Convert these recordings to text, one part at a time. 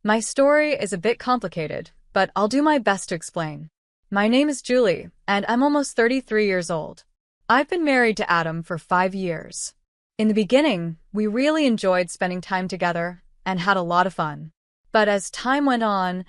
My story is a bit complicated, but I'll do my best to explain. My name is Julie, and I'm almost 33 years old. I've been married to Adam for 5 years. In the beginning, we really enjoyed spending time together and had a lot of fun. But as time went on,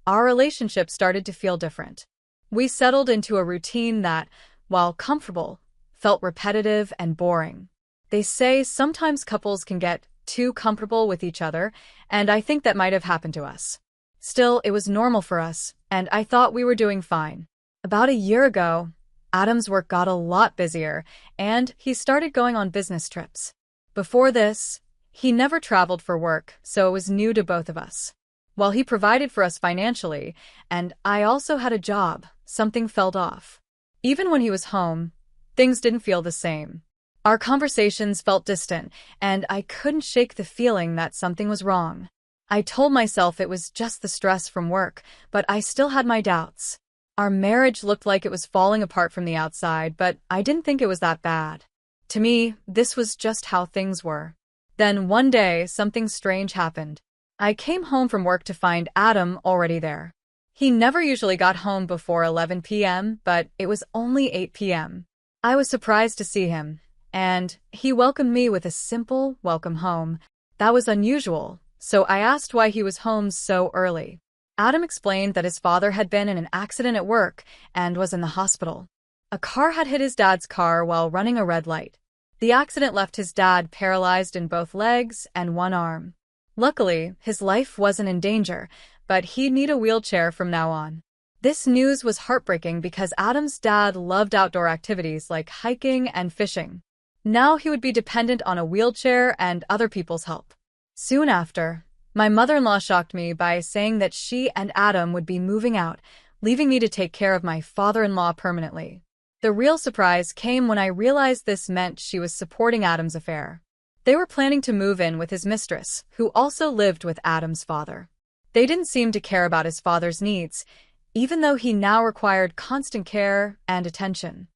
our relationship started to feel different. We settled into a routine that, while comfortable, felt repetitive and boring. They say sometimes couples can get too comfortable with each other, and I think that might have happened to us. Still, it was normal for us, and I thought we were doing fine. About a year ago, Adam's work got a lot busier, and he started going on business trips. Before this, he never traveled for work, so it was new to both of us. While he provided for us financially, and I also had a job, something felt off. Even when he was home, things didn't feel the same. Our conversations felt distant, and I couldn't shake the feeling that something was wrong. I told myself it was just the stress from work, but I still had my doubts. Our marriage looked like it was falling apart from the outside, but I didn't think it was that bad. To me, this was just how things were. Then one day, something strange happened. I came home from work to find Adam already there. He never usually got home before 11 p.m., but it was only 8 p.m. I was surprised to see him, and he welcomed me with a simple welcome home. That was unusual, so I asked why he was home so early. Adam explained that his father had been in an accident at work and was in the hospital. A car had hit his dad's car while running a red light. The accident left his dad paralyzed in both legs and one arm. Luckily, his life wasn't in danger, but he'd need a wheelchair from now on. This news was heartbreaking because Adam's dad loved outdoor activities like hiking and fishing. Now he would be dependent on a wheelchair and other people's help. Soon after, my mother-in-law shocked me by saying that she and Adam would be moving out, leaving me to take care of my father-in-law permanently. The real surprise came when I realized this meant she was supporting Adam's affair. They were planning to move in with his mistress, who also lived with Adam's father. They didn't seem to care about his father's needs, even though he now required constant care and attention.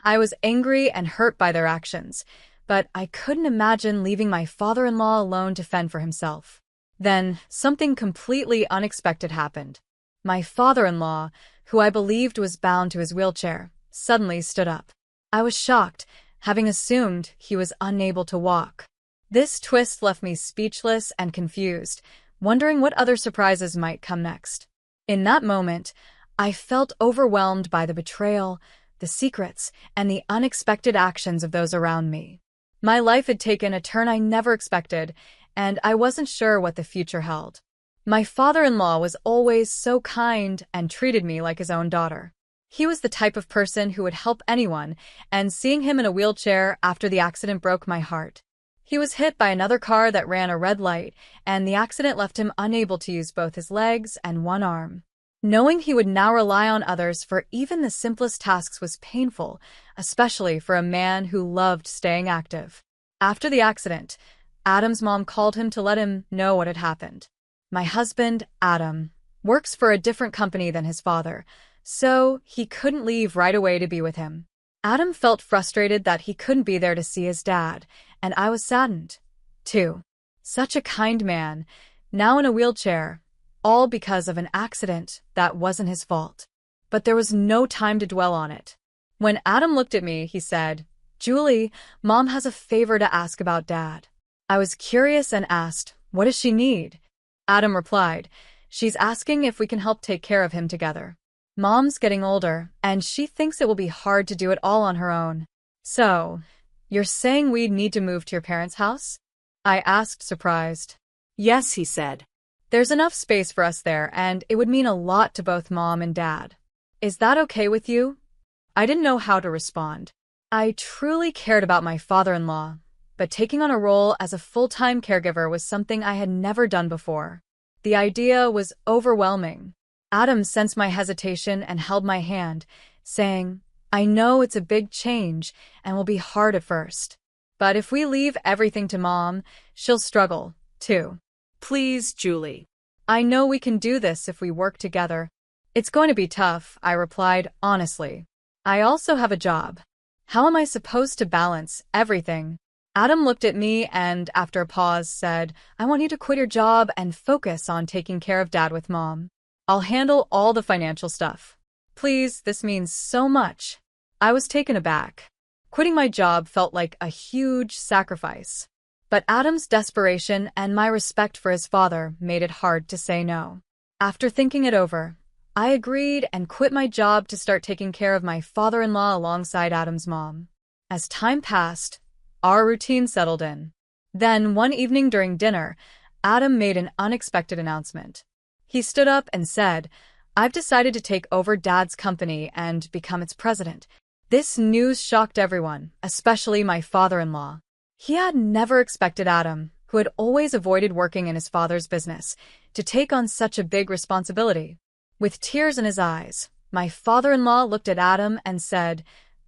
I was angry and hurt by their actions, but I couldn't imagine leaving my father-in-law alone to fend for himself. Then, something completely unexpected happened. My father-in-law, who I believed was bound to his wheelchair, suddenly stood up. I was shocked, having assumed he was unable to walk. This twist left me speechless and confused, wondering what other surprises might come next. In that moment, I felt overwhelmed by the betrayal, the secrets, and the unexpected actions of those around me. My life had taken a turn I never expected, and I wasn't sure what the future held. My father-in-law was always so kind and treated me like his own daughter. He was the type of person who would help anyone, and seeing him in a wheelchair after the accident broke my heart. He was hit by another car that ran a red light, and the accident left him unable to use both his legs and one arm. Knowing he would now rely on others for even the simplest tasks was painful, especially for a man who loved staying active. After the accident, Adam's mom called him to let him know what had happened. My husband, Adam, works for a different company than his father, so he couldn't leave right away to be with him. Adam felt frustrated that he couldn't be there to see his dad, and I was saddened, too. Such a kind man, now in a wheelchair, all because of an accident that wasn't his fault. But there was no time to dwell on it. When Adam looked at me, he said, "Julie, Mom has a favor to ask about Dad." I was curious and asked, "What does she need?" Adam replied, "She's asking if we can help take care of him together. Mom's getting older, and she thinks it will be hard to do it all on her own." "So, you're saying we'd need to move to your parents' house?" I asked, surprised. "Yes," he said. "There's enough space for us there, and it would mean a lot to both Mom and Dad. Is that okay with you?" I didn't know how to respond. I truly cared about my father-in-law, but taking on a role as a full-time caregiver was something I had never done before. The idea was overwhelming. Adam sensed my hesitation and held my hand, saying, "I know it's a big change and will be hard at first. But if we leave everything to Mom, she'll struggle, too." "Please, Julie. "I know we can do this if we work together." "It's going to be tough," I replied honestly. "I also have a job. How am I supposed to balance everything?" Adam looked at me and, after a pause, said, "I want you to quit your job and focus on taking care of Dad with Mom. I'll handle all the financial stuff. Please, this means so much." I was taken aback. Quitting my job felt like a huge sacrifice. But Adam's desperation and my respect for his father made it hard to say no. After thinking it over, I agreed and quit my job to start taking care of my father-in-law alongside Adam's mom. As time passed, our routine settled in. Then, one evening during dinner, Adam made an unexpected announcement. He stood up and said, "I've decided to take over Dad's company and become its president." This news shocked everyone, especially my father-in-law. He had never expected Adam, who had always avoided working in his father's business, to take on such a big responsibility. With tears in his eyes, my father-in-law looked at Adam and said,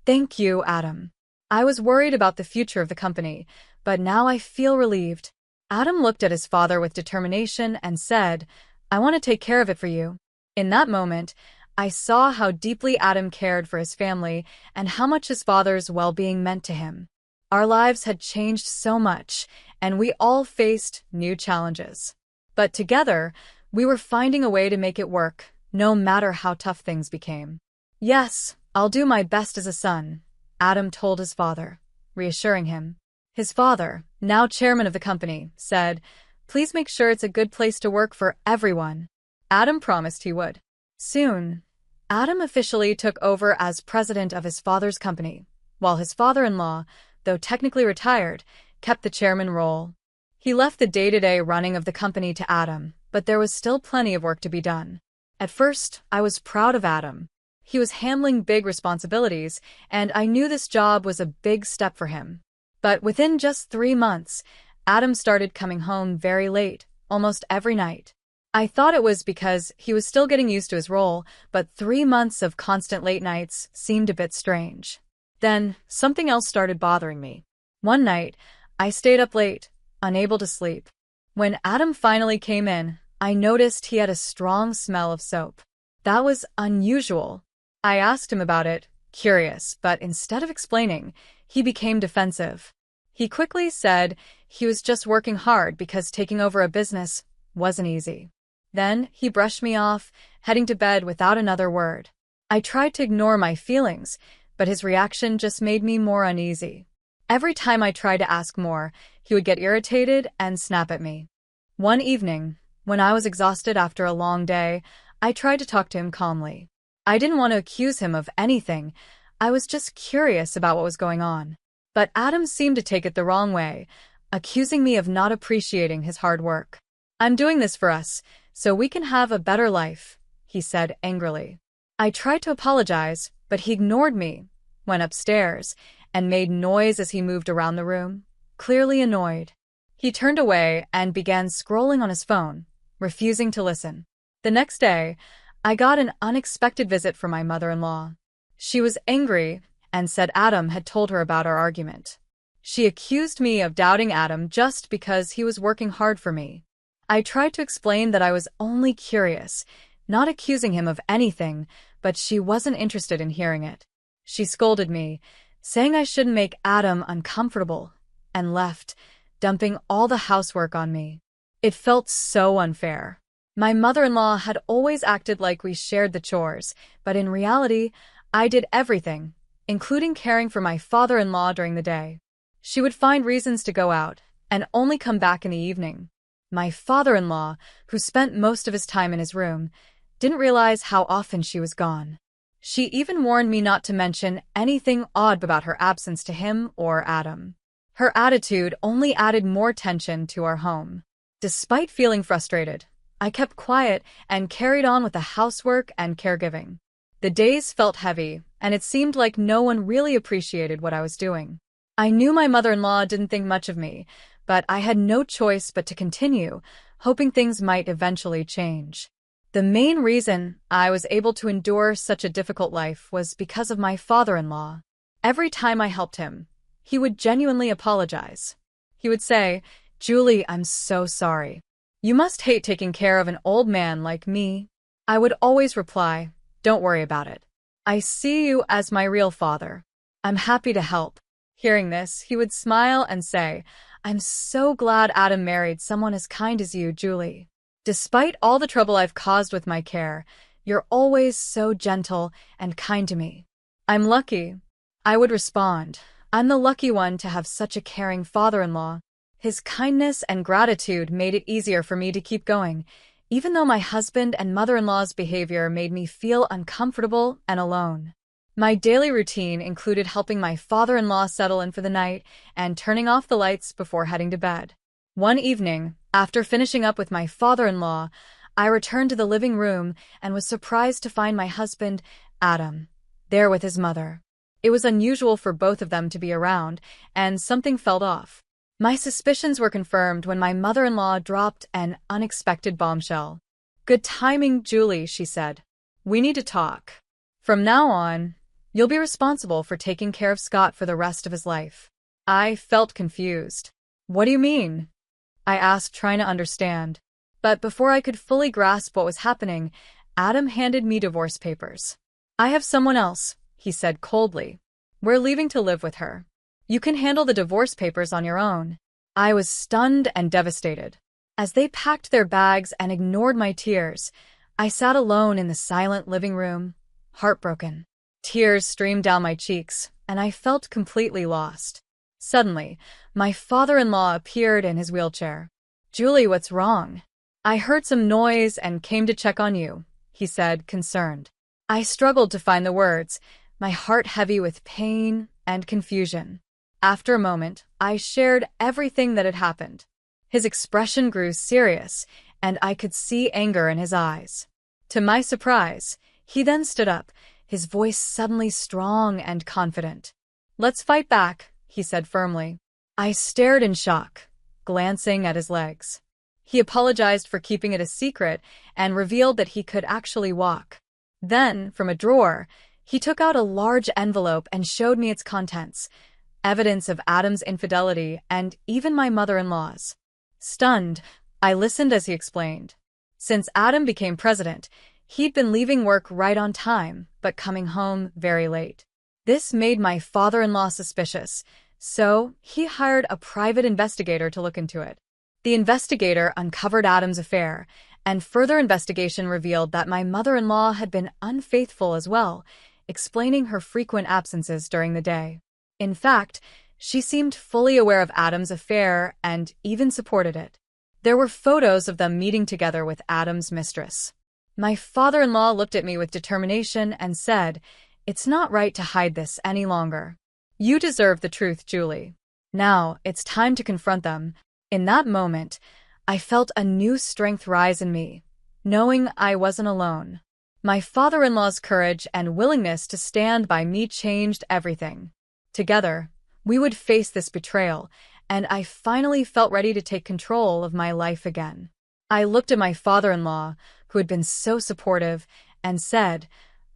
"Thank you, Adam. I was worried about the future of the company, but now I feel relieved." Adam looked at his father with determination and said, "I want to take care of it for you." In that moment, I saw how deeply Adam cared for his family and how much his father's well-being meant to him. Our lives had changed so much, and we all faced new challenges. But together, we were finding a way to make it work, no matter how tough things became. "Yes, I'll do my best as a son," Adam told his father, reassuring him. His father, now chairman of the company, said, "Please make sure it's a good place to work for everyone." Adam promised he would. Soon, Adam officially took over as president of his father's company, while his father-in-law, though technically retired, kept the chairman role. He left the day-to-day running of the company to Adam, but there was still plenty of work to be done. At first, I was proud of Adam. He was handling big responsibilities, and I knew this job was a big step for him. But within just 3 months, Adam started coming home very late, almost every night. I thought it was because he was still getting used to his role, but 3 months of constant late nights seemed a bit strange. Then, something else started bothering me. One night, I stayed up late, unable to sleep. When Adam finally came in, I noticed he had a strong smell of soap. That was unusual. I asked him about it, curious, but instead of explaining, he became defensive. He quickly said he was just working hard because taking over a business wasn't easy. Then he brushed me off, heading to bed without another word. I tried to ignore my feelings, but his reaction just made me more uneasy. Every time I tried to ask more, he would get irritated and snap at me. One evening, when I was exhausted after a long day, I tried to talk to him calmly. I didn't want to accuse him of anything. I was just curious about what was going on. But Adam seemed to take it the wrong way, accusing me of not appreciating his hard work. "I'm doing this for us, so we can have a better life," he said angrily. I tried to apologize, but he ignored me, went upstairs, and made noise as he moved around the room, clearly annoyed. He turned away and began scrolling on his phone, refusing to listen. The next day, I got an unexpected visit from my mother-in-law. She was angry and said Adam had told her about our argument. She accused me of doubting Adam just because he was working hard for me. I tried to explain that I was only curious, not accusing him of anything, but she wasn't interested in hearing it. She scolded me, saying I shouldn't make Adam uncomfortable, and left, dumping all the housework on me. It felt so unfair. My mother-in-law had always acted like we shared the chores, but in reality, I did everything, including caring for my father-in-law during the day. She would find reasons to go out, and only come back in the evening. My father-in-law, who spent most of his time in his room, didn't realize how often she was gone. She even warned me not to mention anything odd about her absence to him or Adam. Her attitude only added more tension to our home. Despite feeling frustrated, I kept quiet and carried on with the housework and caregiving. The days felt heavy, and it seemed like no one really appreciated what I was doing. I knew my mother-in-law didn't think much of me, but I had no choice but to continue, hoping things might eventually change. The main reason I was able to endure such a difficult life was because of my father-in-law. Every time I helped him, he would genuinely apologize. He would say, "Julie, I'm so sorry. You must hate taking care of an old man like me." I would always reply, "Don't worry about it. I see you as my real father. I'm happy to help." Hearing this, he would smile and say, "I'm so glad Adam married someone as kind as you, Julie. Despite all the trouble I've caused with my care, you're always so gentle and kind to me." "I'm lucky," I would respond. "I'm the lucky one to have such a caring father-in-law." His kindness and gratitude made it easier for me to keep going, even though my husband and mother-in-law's behavior made me feel uncomfortable and alone. My daily routine included helping my father-in-law settle in for the night and turning off the lights before heading to bed. One evening, after finishing up with my father-in-law, I returned to the living room and was surprised to find my husband, Adam, there with his mother. It was unusual for both of them to be around, and something felt off. My suspicions were confirmed when my mother-in-law dropped an unexpected bombshell. "Good timing, Julie," she said. "We need to talk. From now on, you'll be responsible for taking care of Scott for the rest of his life." I felt confused. "What do you mean?" I asked, trying to understand. But before I could fully grasp what was happening, Adam handed me divorce papers. "I have someone else," he said coldly. "We're leaving to live with her. You can handle the divorce papers on your own." I was stunned and devastated. As they packed their bags and ignored my tears, I sat alone in the silent living room, heartbroken. Tears streamed down my cheeks, and I felt completely lost. Suddenly, my father-in-law appeared in his wheelchair. "Julie, what's wrong?" "I heard some noise and came to check on you," he said, concerned. I struggled to find the words, my heart heavy with pain and confusion. After a moment, I shared everything that had happened. His expression grew serious, and I could see anger in his eyes. To my surprise, he then stood up, his voice suddenly strong and confident. "Let's fight back," he said firmly. I stared in shock, glancing at his legs. He apologized for keeping it a secret and revealed that he could actually walk. Then, from a drawer, he took out a large envelope and showed me its contents, evidence of Adam's infidelity and even my mother-in-law's. Stunned, I listened as he explained. Since Adam became president, he'd been leaving work right on time, but coming home very late. This made my father-in-law suspicious, so he hired a private investigator to look into it. The investigator uncovered Adam's affair, and further investigation revealed that my mother-in-law had been unfaithful as well, explaining her frequent absences during the day. In fact, she seemed fully aware of Adam's affair and even supported it. There were photos of them meeting together with Adam's mistress. My father-in-law looked at me with determination and said, "It's not right to hide this any longer. You deserve the truth, Julie. Now, it's time to confront them." In that moment, I felt a new strength rise in me, knowing I wasn't alone. My father-in-law's courage and willingness to stand by me changed everything. Together, we would face this betrayal, and I finally felt ready to take control of my life again. I looked at my father-in-law, who had been so supportive, and said,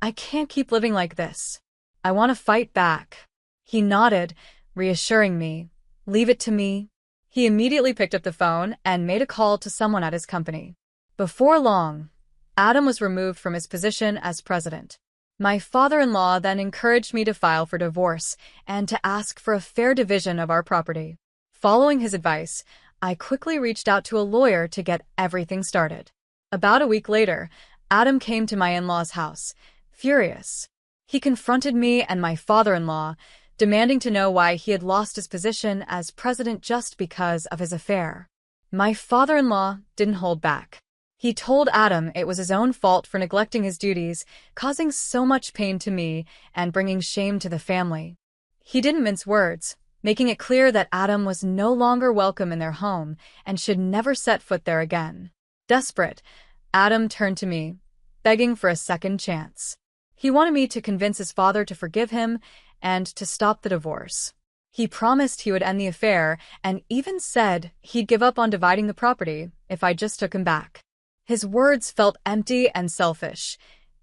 "I can't keep living like this. I want to fight back." He nodded, reassuring me, "Leave it to me." He immediately picked up the phone and made a call to someone at his company. Before long, Adam was removed from his position as president. My father-in-law then encouraged me to file for divorce and to ask for a fair division of our property. Following his advice, I quickly reached out to a lawyer to get everything started. About a week later, Adam came to my in-laws' house, furious. He confronted me and my father-in-law, demanding to know why he had lost his position as president just because of his affair. My father-in-law didn't hold back. He told Adam it was his own fault for neglecting his duties, causing so much pain to me and bringing shame to the family. He didn't mince words, making it clear that Adam was no longer welcome in their home and should never set foot there again. Desperate, Adam turned to me, begging for a second chance. He wanted me to convince his father to forgive him and to stop the divorce. He promised he would end the affair and even said he'd give up on dividing the property if I just took him back. His words felt empty and selfish.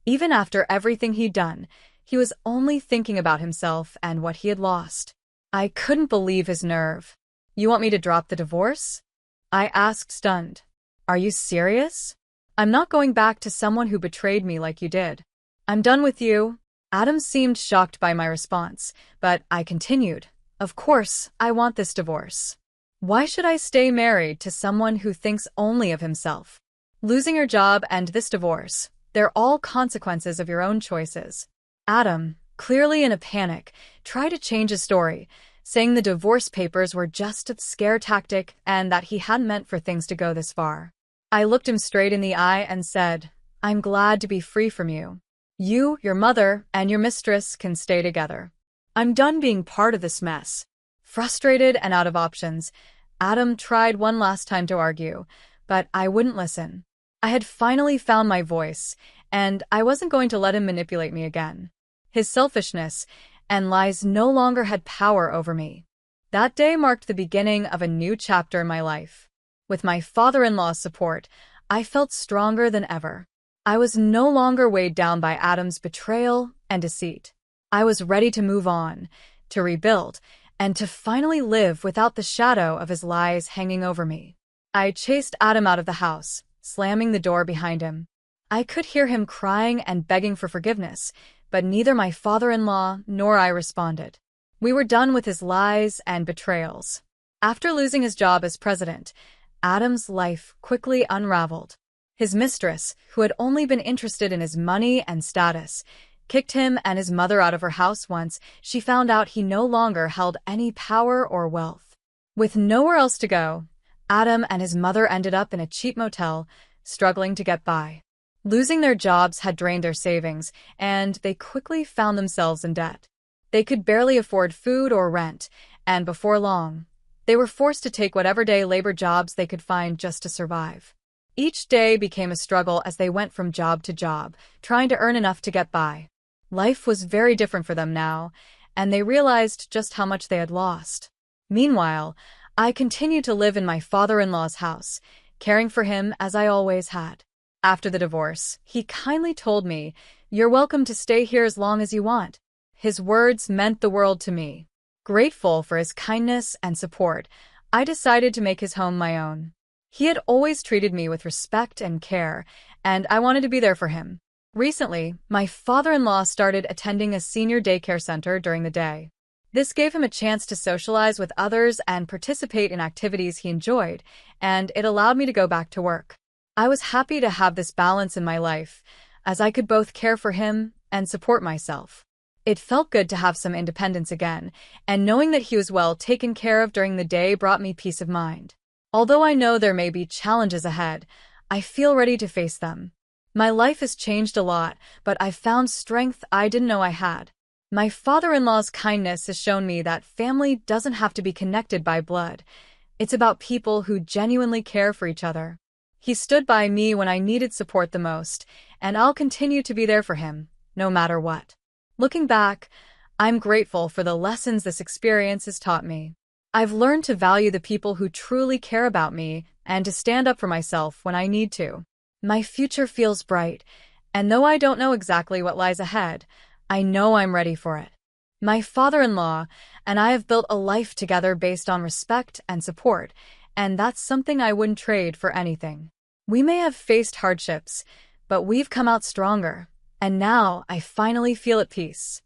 Even after everything he'd done, he was only thinking about himself and what he had lost. I couldn't believe his nerve. "You want me to drop the divorce?" I asked, stunned. "Are you serious? I'm not going back to someone who betrayed me like you did. I'm done with you." Adam seemed shocked by my response, but I continued, Of course, I want this divorce. Why should I stay married to someone who thinks only of himself? Losing your job and this divorce, they're all consequences of your own choices. Adam, clearly in a panic, tried to change his story, saying the divorce papers were just a scare tactic and that he hadn't meant for things to go this far. I looked him straight in the eye and said, "I'm glad to be free from you. You, your mother, and your mistress can stay together. I'm done being part of this mess." Frustrated and out of options, Adam tried one last time to argue, but I wouldn't listen. I had finally found my voice, and I wasn't going to let him manipulate me again. His selfishness and lies no longer had power over me. That day marked the beginning of a new chapter in my life. With my father-in-law's support, I felt stronger than ever. I was no longer weighed down by Adam's betrayal and deceit. I was ready to move on, to rebuild, and to finally live without the shadow of his lies hanging over me. I chased Adam out of the house, slamming the door behind him. I could hear him crying and begging for forgiveness, but neither my father-in-law nor I responded. We were done with his lies and betrayals. After losing his job as president, Adam's life quickly unraveled. His mistress, who had only been interested in his money and status, kicked him and his mother out of her house once she found out he no longer held any power or wealth. With nowhere else to go, Adam and his mother ended up in a cheap motel, struggling to get by. Losing their jobs had drained their savings, and they quickly found themselves in debt. They could barely afford food or rent, and before long, they were forced to take whatever day labor jobs they could find just to survive. Each day became a struggle as they went from job to job, trying to earn enough to get by. Life was very different for them now, and they realized just how much they had lost. Meanwhile, I continued to live in my father-in-law's house, caring for him as I always had. After the divorce, he kindly told me, "You're welcome to stay here as long as you want." His words meant the world to me. Grateful for his kindness and support, I decided to make his home my own. He had always treated me with respect and care, and I wanted to be there for him. Recently, my father-in-law started attending a senior daycare center during the day. This gave him a chance to socialize with others and participate in activities he enjoyed, and it allowed me to go back to work. I was happy to have this balance in my life, as I could both care for him and support myself. It felt good to have some independence again, and knowing that he was well taken care of during the day brought me peace of mind. Although I know there may be challenges ahead, I feel ready to face them. My life has changed a lot, but I've found strength I didn't know I had. My father-in-law's kindness has shown me that family doesn't have to be connected by blood. It's about people who genuinely care for each other. He stood by me when I needed support the most, and I'll continue to be there for him, no matter what. Looking back, I'm grateful for the lessons this experience has taught me. I've learned to value the people who truly care about me and to stand up for myself when I need to. My future feels bright, and though I don't know exactly what lies ahead, I know I'm ready for it. My father-in-law and I have built a life together based on respect and support, and that's something I wouldn't trade for anything. We may have faced hardships, but we've come out stronger, and now I finally feel at peace.